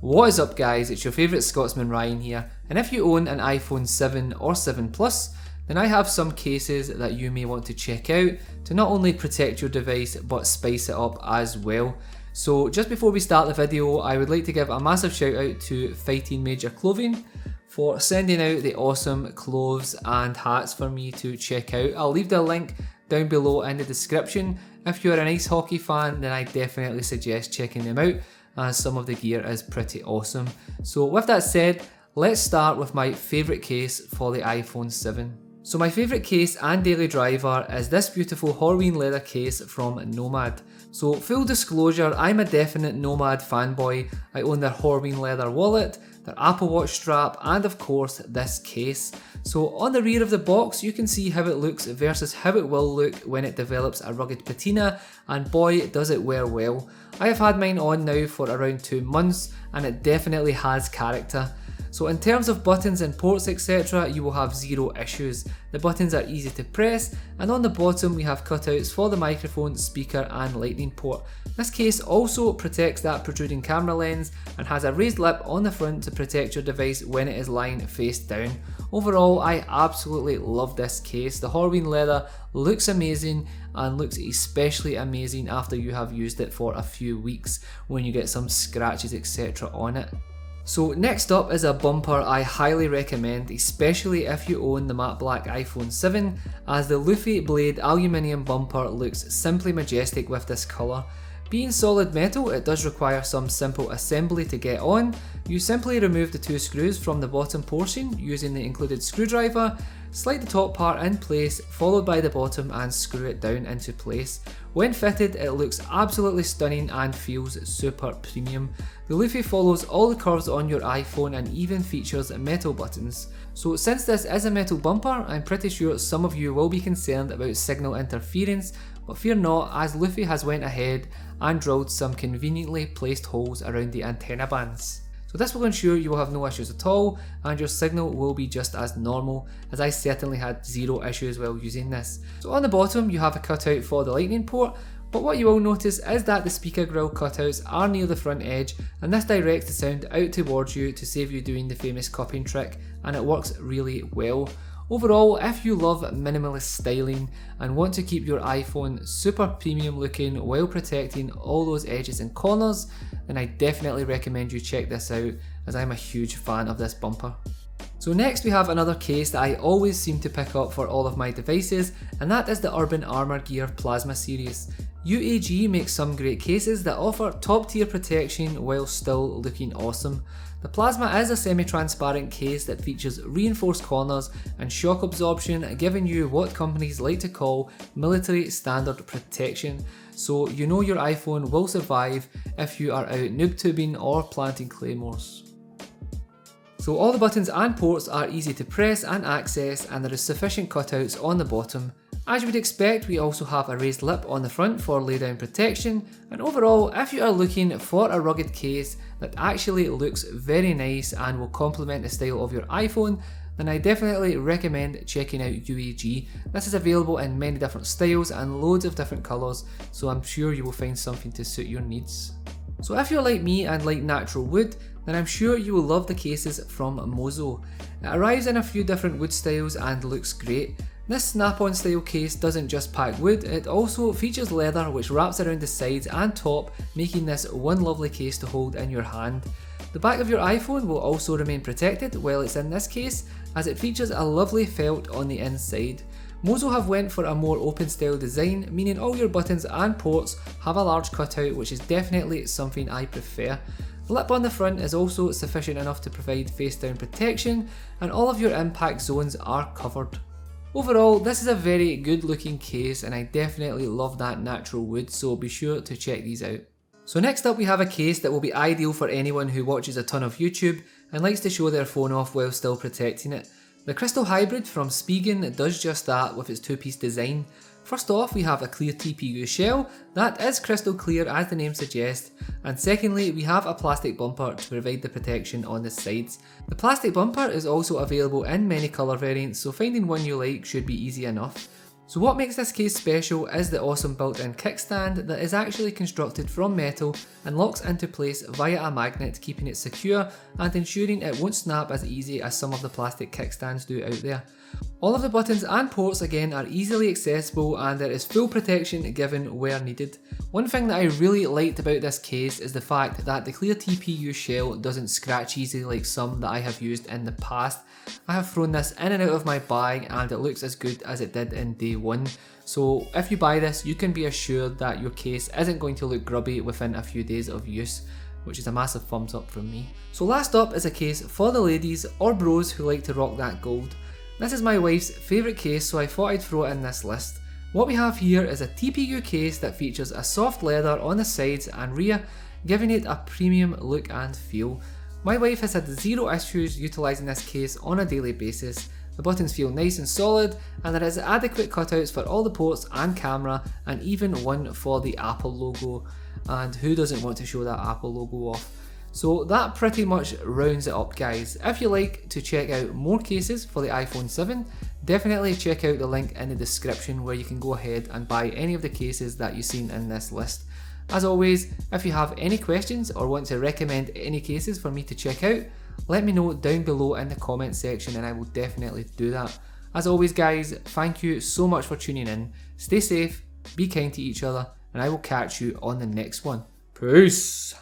What is up guys, it's your favourite Scotsman Ryan here, and if you own an iPhone 7 or 7 Plus, then I have some cases that you may want to check out to not only protect your device but spice it up as well. So just before we start the video, I would like to give a massive shout out to Fighting Major Clothing for sending out the awesome clothes and hats for me to check out. I'll leave the link down below in the description. If you're an ice hockey fan, then I definitely suggest checking them out, as some of the gear is pretty awesome. So with that said, let's start with my favourite case for the iPhone 7. So my favourite case and daily driver is this beautiful Horween leather case from Nomad. So full disclosure, I'm a definite Nomad fanboy. I own their Horween leather wallet, their Apple Watch strap, and of course this case. So on the rear of the box you can see how it looks versus how it will look when it develops a rugged patina, and boy does it wear well. I have had mine on now for around 2 months and it definitely has character. So in terms of buttons and ports etc, you will have zero issues. The buttons are easy to press, and on the bottom we have cutouts for the microphone, speaker and lightning port. This case also protects that protruding camera lens and has a raised lip on the front to protect your device when it is lying face down. Overall, I absolutely love this case. The Horween leather looks amazing and looks especially amazing after you have used it for a few weeks when you get some scratches etc on it. So next up is a bumper I highly recommend, especially if you own the matte black iPhone 7, as the Luffy blade aluminium bumper looks simply majestic with this colour. Being solid metal, it does require some simple assembly to get on. You simply remove the 2 screws from the bottom portion using the included screwdriver, slide the top part in place, followed by the bottom and screw it down into place. When fitted, it looks absolutely stunning and feels super premium. The Luffy follows all the curves on your iPhone and even features metal buttons. So since this is a metal bumper, I'm pretty sure some of you will be concerned about signal interference, but fear not, as Luffy has went ahead and drilled some conveniently placed holes around the antenna bands. So this will ensure you will have no issues at all and your signal will be just as normal, as I certainly had zero issues while using this. So on the bottom you have a cutout for the lightning port, but what you will notice is that the speaker grill cutouts are near the front edge, and this directs the sound out towards you to save you doing the famous cupping trick, and it works really well. Overall, if you love minimalist styling and want to keep your iPhone super premium looking while protecting all those edges and corners, then I definitely recommend you check this out, as I'm a huge fan of this bumper. So next we have another case that I always seem to pick up for all of my devices, and that is the Urban Armour Gear Plasma series. UAG makes some great cases that offer top tier protection while still looking awesome. The Plasma is a semi-transparent case that features reinforced corners and shock absorption, giving you what companies like to call military standard protection, so you know your iPhone will survive if you are out noob tubing or planting claymores. So all the buttons and ports are easy to press and access, and there is sufficient cutouts on the bottom. As you would expect, we also have a raised lip on the front for lay-down protection, and overall, if you are looking for a rugged case that actually looks very nice and will complement the style of your iPhone, then I definitely recommend checking out UAG. This is available in many different styles and loads of different colours, so I'm sure you will find something to suit your needs. So if you're like me and like natural wood, then I'm sure you will love the cases from Mozo. It arrives in a few different wood styles and looks great. This snap-on style case doesn't just pack wood, it also features leather which wraps around the sides and top, making this one lovely case to hold in your hand. The back of your iPhone will also remain protected while it's in this case, as it features a lovely felt on the inside. Mozo have went for a more open style design, meaning all your buttons and ports have a large cutout, which is definitely something I prefer. The lip on the front is also sufficient enough to provide face down protection, and all of your impact zones are covered. Overall, this is a very good looking case, and I definitely love that natural wood, so be sure to check these out. So next up we have a case that will be ideal for anyone who watches a ton of YouTube and likes to show their phone off while still protecting it. The Crystal Hybrid from Spigen does just that with its 2-piece design. First off, we have a clear TPU shell that is crystal clear as the name suggests, and secondly we have a plastic bumper to provide the protection on the sides. The plastic bumper is also available in many colour variants, so finding one you like should be easy enough. So what makes this case special is the awesome built-in kickstand that is actually constructed from metal and locks into place via a magnet, keeping it secure and ensuring it won't snap as easy as some of the plastic kickstands do out there. All of the buttons and ports again are easily accessible and there is full protection given where needed. One thing that I really liked about this case is the fact that the clear TPU shell doesn't scratch easily like some that I have used in the past. I have thrown this in and out of my bag and it looks as good as it did in day one. So if you buy this, you can be assured that your case isn't going to look grubby within a few days of use, which is a massive thumbs up from me. So last up is a case for the ladies or bros who like to rock that gold. This is my wife's favourite case, so I thought I'd throw it in this list. What we have here is a TPU case that features a soft leather on the sides and rear, giving it a premium look and feel. My wife has had zero issues utilising this case on a daily basis. The buttons feel nice and solid, and there is adequate cutouts for all the ports and camera, and even one for the Apple logo. And who doesn't want to show that Apple logo off? So that pretty much rounds it up, guys. If you like to check out more cases for the iPhone 7, definitely check out the link in the description where you can go ahead and buy any of the cases that you've seen in this list. As always, if you have any questions or want to recommend any cases for me to check out, let me know down below in the comment section and I will definitely do that. As always guys, thank you so much for tuning in. Stay safe, be kind to each other, and I will catch you on the next one. Peace!